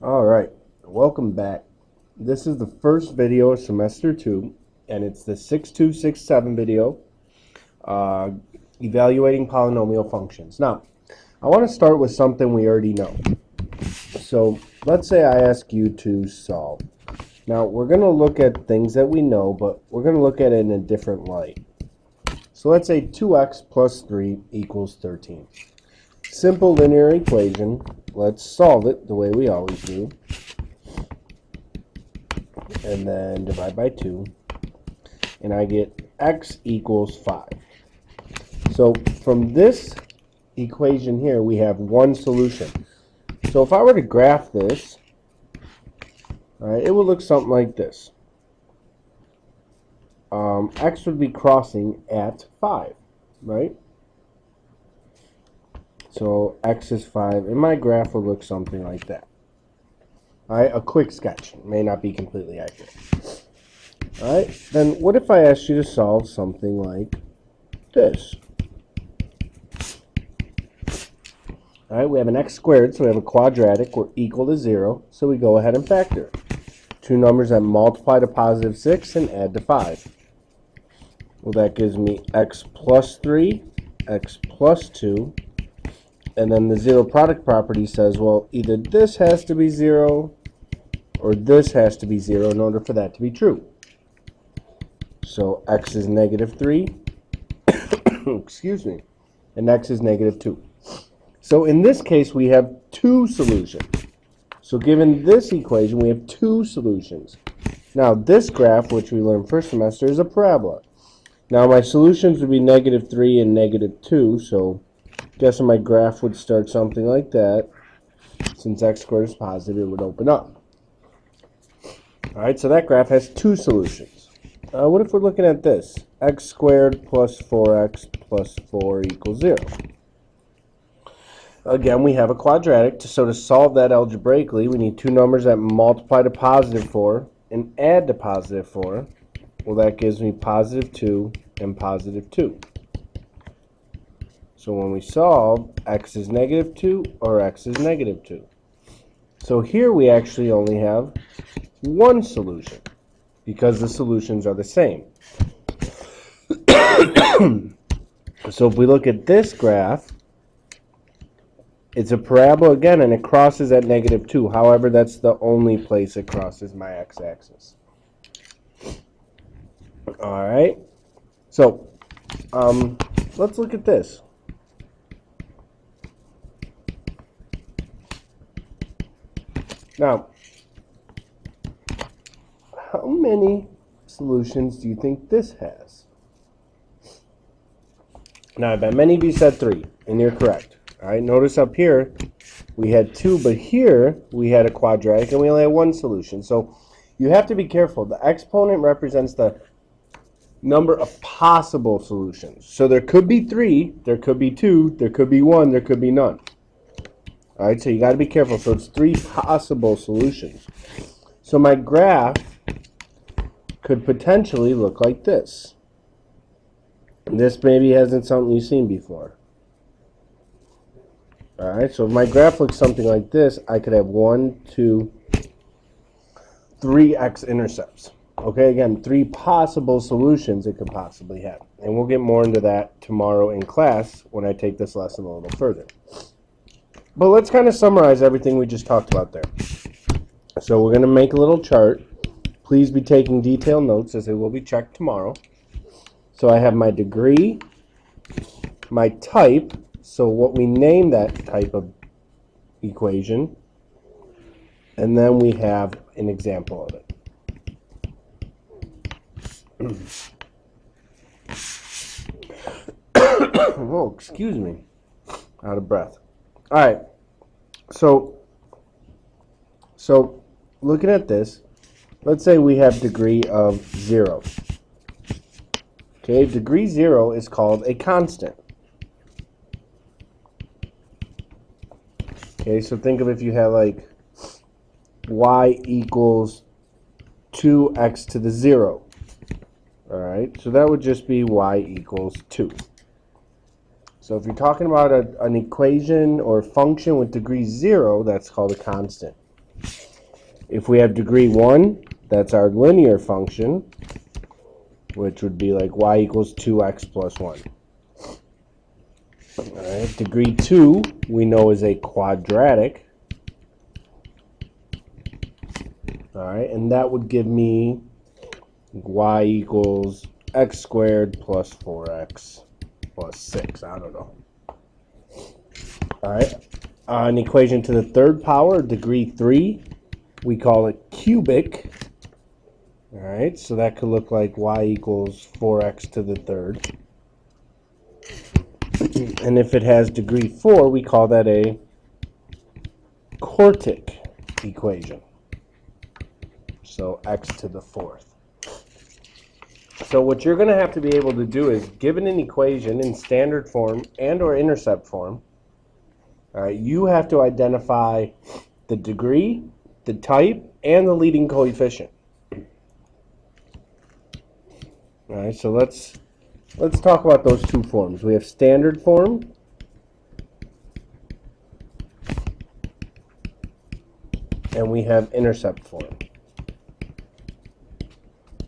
Alright, welcome back. This is the first video of semester 2, and it's the 6267 video, evaluating polynomial functions. Now, I want to start with something we already know. So, let's say I ask you to solve. Now, we're going to look at things that we know, but we're going to look at it in a different light. So, let's say 2x plus 3 equals 13. Simple linear equation. Let's solve it the way we always do. And then divide by 2. And I get x equals 5. So from this equation here, we have one solution. So if I were to graph this, it would look something like this. X would be crossing at 5, right? So x is 5, and my graph would look something like that. Alright, a quick sketch. It may not be completely accurate. Alright, then what if I asked you to solve something like this? Alright, we have an x squared, so we have a quadratic. We're equal to 0, so we go ahead and factor. Two numbers that multiply to positive 6 and add to 5. Well, that gives me x plus 3, x plus 2, and then the zero product property says, well, either this has to be 0 or this has to be 0 in order for that to be true. So x is negative 3, excuse me, and x is negative 2. So in this case, we have two solutions. So given this equation, we have two solutions. Now this graph, which we learned first semester, is a parabola. Now my solutions would be negative 3 and negative 2, so guessing my graph would start something like that. Since x squared is positive, it would open up. Alright, so that graph has two solutions. What if we're looking at this? X squared plus 4x plus 4 equals 0. Again, we have a quadratic, so to solve that algebraically, we need two numbers that multiply to positive 4 and add to positive 4. Well, that gives me positive 2 and positive 2. So when we solve, x is negative 2 or x is negative 2. So here we actually only have one solution because the solutions are the same. So if we look at this graph, it's a parabola again, and it crosses at negative 2. However, that's the only place it crosses my x-axis. Alright, so let's look at this. Now, how many solutions do you think this has? Now, I bet many of you said 3, and you're correct. All right, notice up here we had 2, but here we had a quadratic, and we only had one solution. So you have to be careful. The exponent represents the number of possible solutions. So there could be 3, there could be 2, there could be 1, there could be none. Alright, so you got to be careful. So it's 3 possible solutions. So my graph could potentially look like this. This maybe hasn't something you've seen before. Alright, so if my graph looks something like this, I could have 1, 2, 3 x-intercepts. Okay, again, 3 possible solutions it could possibly have. And we'll get more into that tomorrow in class when I take this lesson a little further. But let's kind of summarize everything we just talked about there. So we're going to make a little chart. Please be taking detailed notes as they will be checked tomorrow. So I have my degree, my type, so what we name that type of equation, and then we have an example of it. Oh, excuse me. Out of breath. Alright, so looking at this, let's say we have degree of 0. Okay, degree 0 is called a constant. Okay, so think of if you had like y equals 2x to the 0. Alright, so that would just be y equals 2. So if you're talking about an equation or function with degree 0, that's called a constant. If we have degree 1, that's our linear function, which would be like y equals 2x plus 1. All right, degree 2 we know is a quadratic. All right, and that would give me y equals x squared plus 4x plus 6. I don't know. All right, an equation to the third power, degree 3, we call it cubic. All right, so that could look like y equals 4x to the third. And if it has degree 4, we call that a quartic equation. So x to the fourth. So what you're going to have to be able to do is, given an equation in standard form and or intercept form, all right, you have to identify the degree, the type, and the leading coefficient. All right, so let's talk about those two forms. We have standard form and we have intercept form.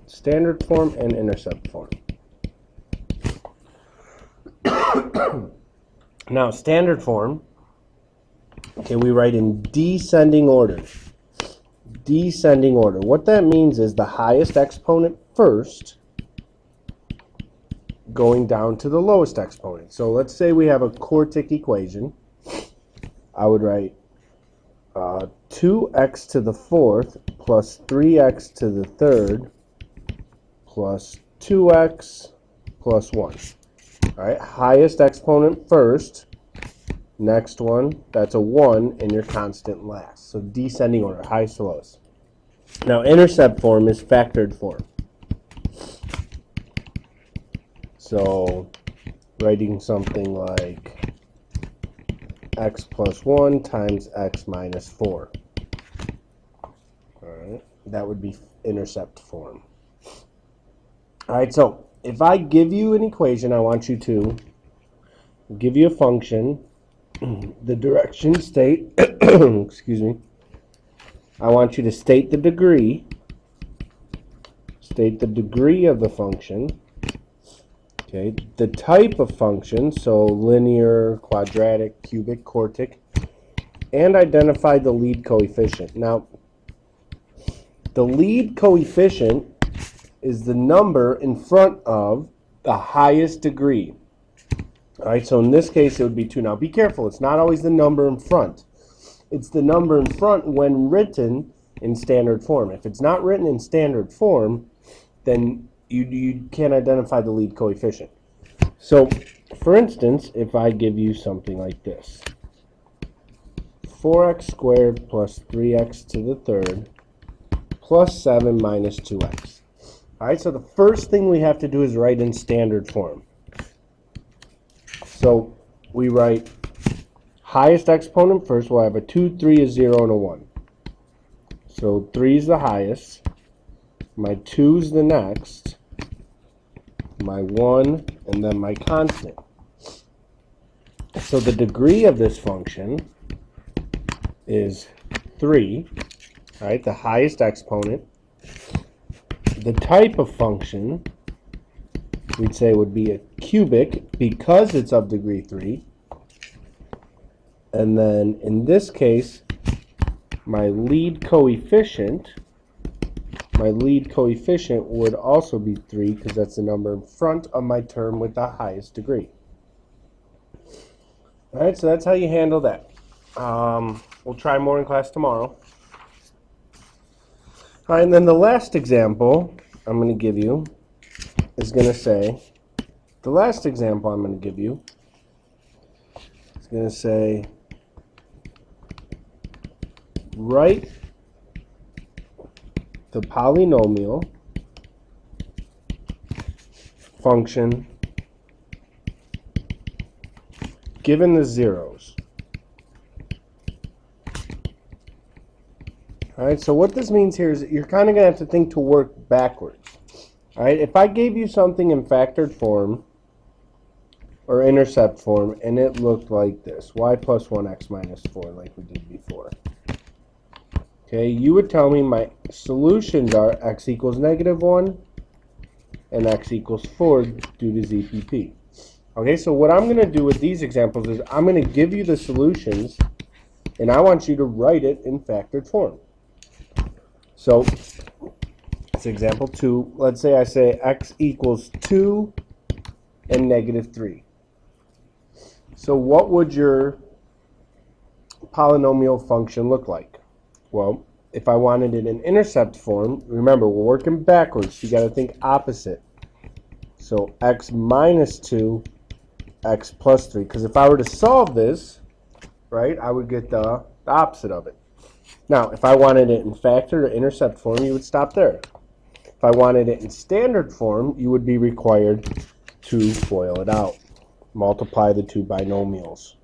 Standard form and intercept form. Now, standard form, okay, we write in descending order. Descending order. What that means is the highest exponent first, going down to the lowest exponent. So let's say we have a quartic equation. I would write 2x to the fourth plus 3x to the third plus 2x plus 1. All right, highest exponent first, next one, that's a 1, and your constant last. So descending order, highest to lowest. Now intercept form is factored form. So writing something like x plus 1 times x minus 4. All right, that would be intercept form. All right, so if I give you an equation, I want you to give you a function, the direction state, excuse me, I want you to state the degree of the function, okay, the type of function, so linear, quadratic, cubic, quartic, and identify the lead coefficient. Now, the lead coefficient is the number in front of the highest degree. All right, so in this case, it would be 2. Now, be careful. It's not always the number in front. It's the number in front when written in standard form. If it's not written in standard form, then you can't identify the lead coefficient. So, for instance, if I give you something like this, 4x squared plus 3x to the third plus 7 minus 2x. All right, so the first thing we have to do is write in standard form. So we write highest exponent first. We'll have a 2, 3, a 0, and a 1. So 3 is the highest. My 2 is the next. My 1, and then my constant. So the degree of this function is 3. All right, the highest exponent. The type of function, we'd say, would be a cubic because it's of degree 3. And then in this case, my lead coefficient would also be 3 because that's the number in front of my term with the highest degree. All right, so that's how you handle that. We'll try more in class tomorrow. All right, and then the last example I'm going to give you is going to say, write the polynomial function given the zeros. All right, so what this means here is that you're kind of going to have to think to work backwards. All right, if I gave you something in factored form or intercept form and it looked like this, y plus 1x minus 4 like we did before. Okay, you would tell me my solutions are x equals -1 and x equals 4 due to ZPP. Okay, so what I'm going to do with these examples is I'm going to give you the solutions, and I want you to write it in factored form. So, it's example 2. Let's say I say x equals 2 and -3. So what would your polynomial function look like? Well, if I wanted it in intercept form, remember, we're working backwards, so you got to think opposite. So x minus 2, x plus 3. Because if I were to solve this, right, I would get the opposite of it. Now, if I wanted it in factor or intercept form, you would stop there. If I wanted it in standard form, you would be required to FOIL it out. Multiply the two binomials.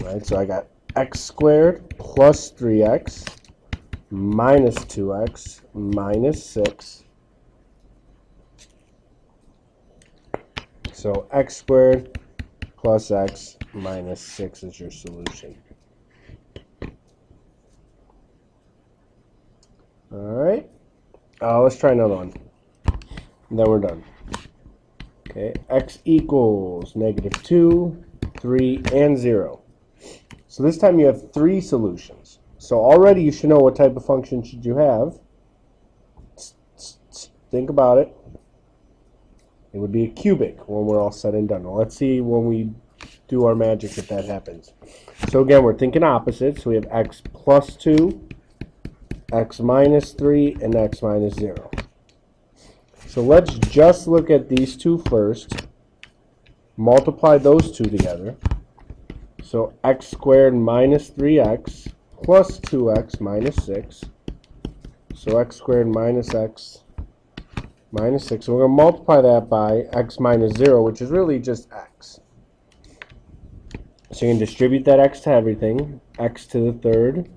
Right, so I got x squared plus 3x minus 2x minus 6. So x squared plus x minus 6 is your solution. Alright, let's try another one. And then we're done. Okay, x equals -2, 3, and 0. So this time you have 3 solutions. So already you should know what type of function should you have. Think about it. It would be a cubic when we're all said and done. Well, let's see when we do our magic if that happens. So again, we're thinking opposite. So we have x plus 2, x minus 3, and x minus 0. So let's just look at these two first. Multiply those two together. So x squared minus 3x plus 2x minus 6. So x squared minus x minus 6. So we're going to multiply that by x minus 0, which is really just x. So you can distribute that x to everything. X to the third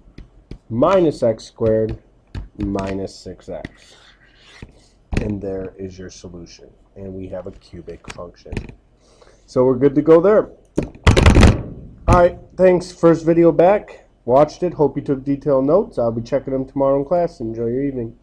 minus x squared minus 6x. And there is your solution. And we have a cubic function. So we're good to go there. Alright, thanks. First video back. Watched it. Hope you took detailed notes. I'll be checking them tomorrow in class. Enjoy your evening.